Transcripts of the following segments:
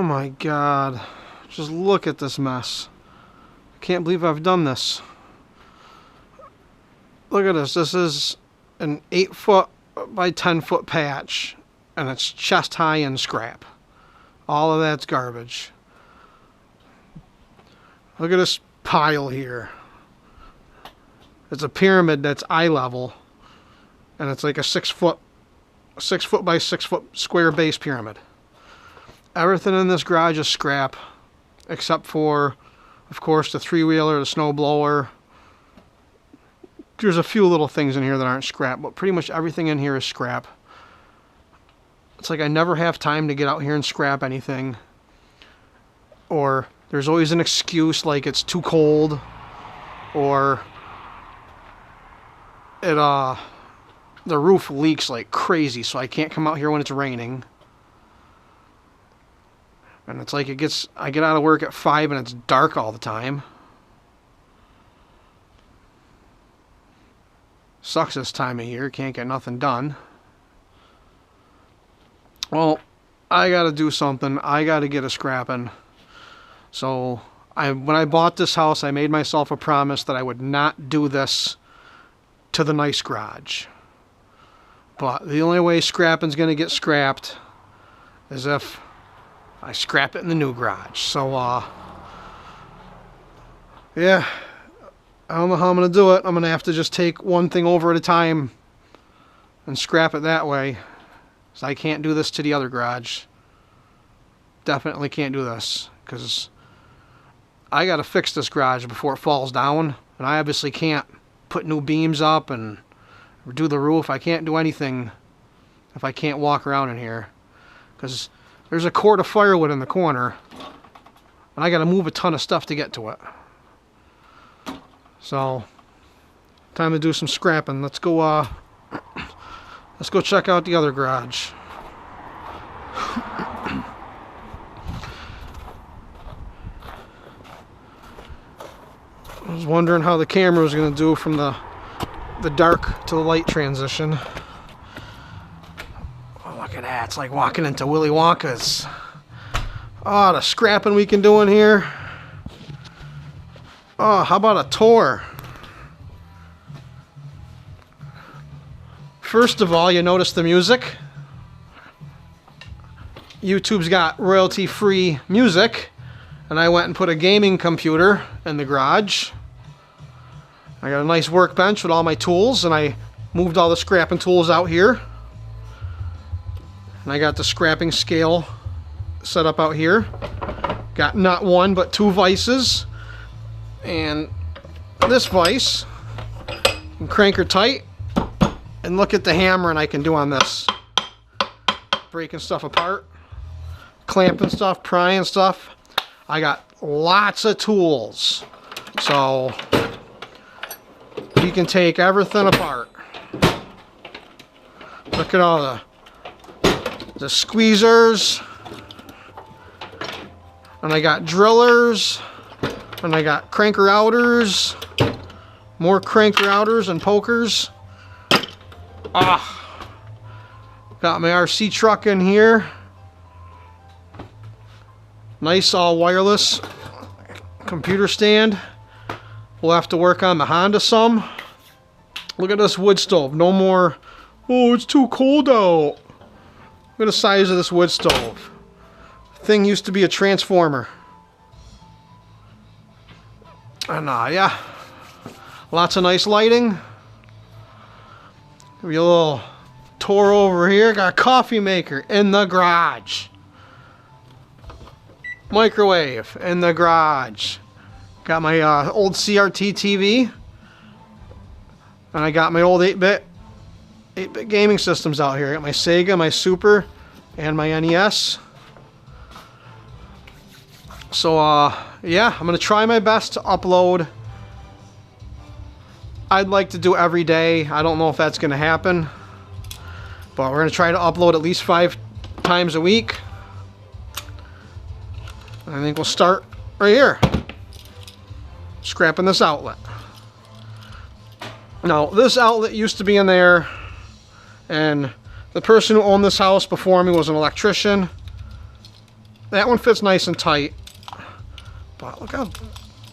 Oh my God. Just look at this mess. I can't believe I've done this. Look at this. This is an 8-foot by 10-foot patch, and it's chest high in scrap. All of that's garbage. Look at this pile here. It's a pyramid that's eye level, and it's like a 6-foot by 6-foot square base pyramid. Everything in this garage is scrap, except for, of course, the 3-wheeler, the snow blower. There's a few little things in here that aren't scrap, but pretty much everything in here is scrap. It's like I never have time to get out here and scrap anything. Or there's always an excuse, like it's too cold, or the roof leaks like crazy, so I can't come out here when it's raining. And it's like I get out of work at 5 and it's dark all the time. Sucks this time of year, can't get nothing done. Well, I gotta do something. I gotta get a scrapping. So when I bought this house, I made myself a promise that I would not do this to the nice garage. But the only way scrapping's gonna get scrapped is if I scrap it in the new garage. So, yeah, I don't know how I'm going to do it. I'm going to have to just take one thing over at a time and scrap it that way. So I can't do this to the other garage. Definitely can't do this, because I got to fix this garage before it falls down. And I obviously can't put new beams up and do the roof. I can't do anything if I can't walk around in here, because there's a cord of firewood in the corner, and I got to move a ton of stuff to get to it. So, time to do some scrapping. Let's go check out the other garage. I was wondering how the camera was going to do from the dark to the light transition. Look at that, it's like walking into Willy Wonka's. Oh, the scrapping we can do in here. Oh, how about a tour? First of all, you notice the music. YouTube's got royalty-free music, and I went and put a gaming computer in the garage. I got a nice workbench with all my tools, and I moved all the scrapping tools out here. And I got the scrapping scale set up out here. Got not one, but 2 vices. And this vice, you can crank her tight. And look at the hammering I can do on this. Breaking stuff apart. Clamping stuff, prying stuff. I got lots of tools. So, you can take everything apart. Look at all the squeezers, and I got drillers, and I got cranker outers, more cranker outers and pokers. Got my RC truck in here. Nice all wireless computer stand. We'll have to work on the Honda some. Look at this wood stove. No more, oh, it's too cold out. Look at the size of this wood stove. Thing used to be a transformer. And yeah, lots of nice lighting. Give you a little tour over here. Got a coffee maker in the garage. Microwave in the garage. Got my old CRT TV. And I got my old 8-bit gaming systems out here. I got my Sega, my Super, and my NES. So, yeah, I'm going to try my best to upload. I'd like to do every day. I don't know if that's going to happen. But we're going to try to upload at least 5 times a week. I think we'll start right here. Scrapping this outlet. Now, this outlet used to be in there, and the person who owned this house before me was an electrician. That one fits nice and tight. But look how it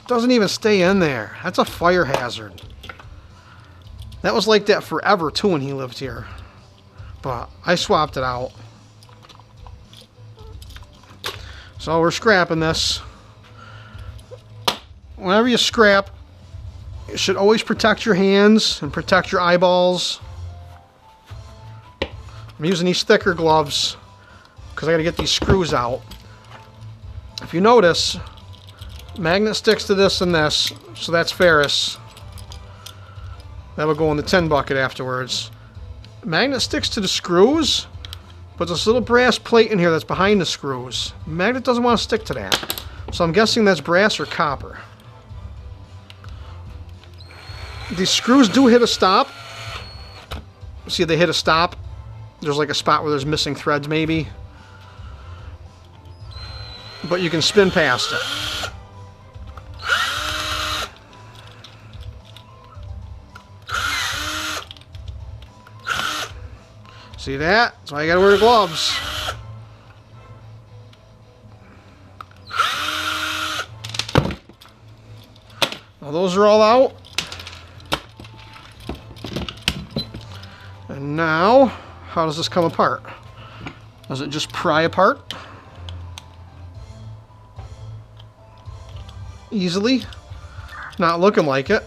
doesn't even stay in there. That's a fire hazard. That was like that forever too when he lived here. But I swapped it out. So we're scrapping this. Whenever you scrap, you should always protect your hands and protect your eyeballs. I'm using these thicker gloves because I got to get these screws out. If you notice, magnet sticks to this and this, so that's ferrous. That will go in the tin bucket afterwards. Magnet sticks to the screws, but this little brass plate in here that's behind the screws, magnet doesn't want to stick to that. So I'm guessing that's brass or copper. These screws do hit a stop. See, they hit a stop. There's like a spot where there's missing threads maybe. But you can spin past it. See that? That's why you gotta wear gloves. Now those are all out. And now, how does this come apart? Does it just pry apart? Easily? Not looking like it.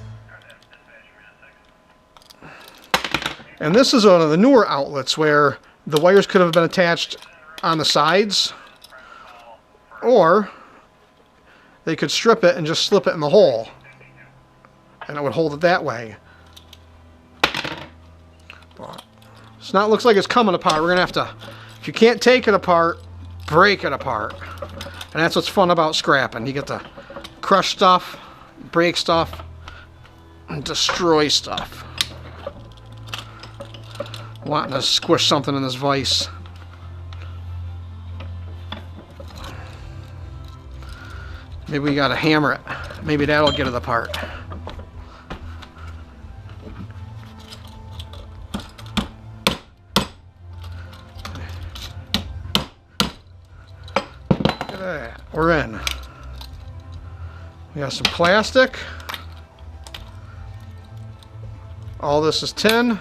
And this is one of the newer outlets where the wires could have been attached on the sides, or they could strip it and just slip it in the hole, and it would hold it that way. But it's not, looks like it's coming apart. We're gonna have to, if you can't take it apart, break it apart. And that's what's fun about scrapping. You get to crush stuff, break stuff, and destroy stuff. Wanting to squish something in this vise. Maybe we gotta hammer it. Maybe that'll get it apart. Look at that. We're in. We got some plastic. All this is tin.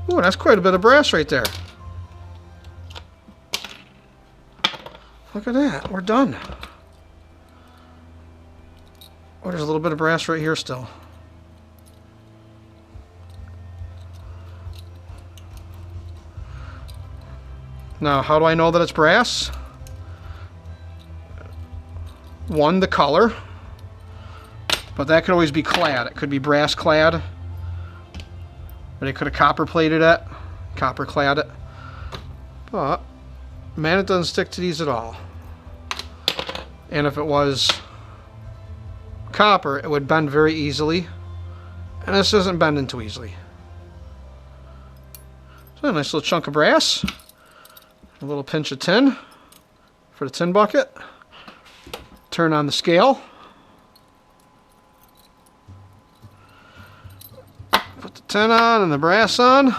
Ooh, that's quite a bit of brass right there. Look at that. We're done. Oh, there's a little bit of brass right here still. Now, how do I know that it's brass? One, the color. But that could always be clad. It could be brass clad. But they could have copper plated it, copper clad it. But, man, it doesn't stick to these at all. And if it was copper, it would bend very easily. And this doesn't bend too easily. So a nice little chunk of brass. A little pinch of tin for the tin bucket. Turn on the scale. Put the tin on and the brass on,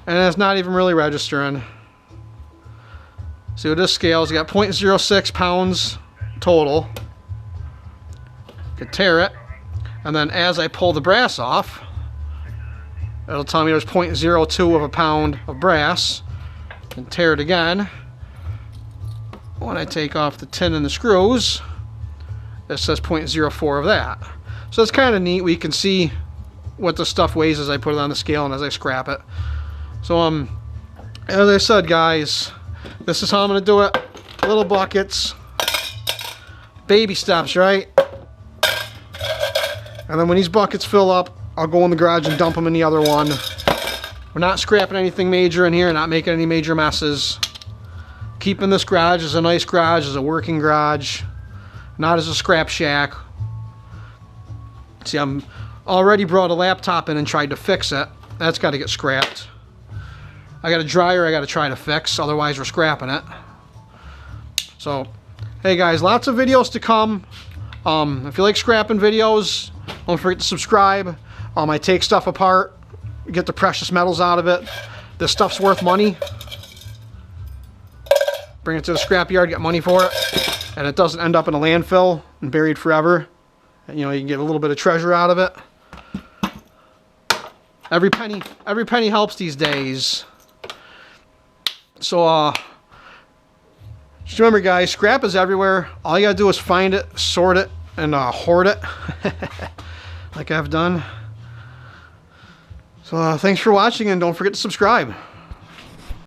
and it's not even really registering. See what this scale is, got 0.06 pounds total. Could tear it, and then as I pull the brass off, it'll tell me there's 0.02 of a pound of brass, and tear it again. When I take off the tin and the screws, it says 0.04 of that. So it's kind of neat. We can see what the stuff weighs as I put it on the scale and as I scrap it. So as I said, guys, this is how I'm going to do it. Little buckets, baby steps, right? And then when these buckets fill up, I'll go in the garage and dump them in the other one. We're not scrapping anything major in here, not making any major messes. Keeping this garage as a nice garage, as a working garage, not as a scrap shack. See, I'm already brought a laptop in and tried to fix it. That's got to get scrapped. I got a dryer I got to try to fix, otherwise we're scrapping it. So, hey guys, lots of videos to come. If you like scrapping videos, don't forget to subscribe. I take stuff apart, get the precious metals out of it. This stuff's worth money. bring it to the scrap yard, get money for it, and it doesn't end up in a landfill and buried forever. And, you know, you can get a little bit of treasure out of it. Every penny helps these days. So, just remember, guys, scrap is everywhere. All you gotta do is find it, sort it, and hoard it, like I've done. So, thanks for watching, and don't forget to subscribe.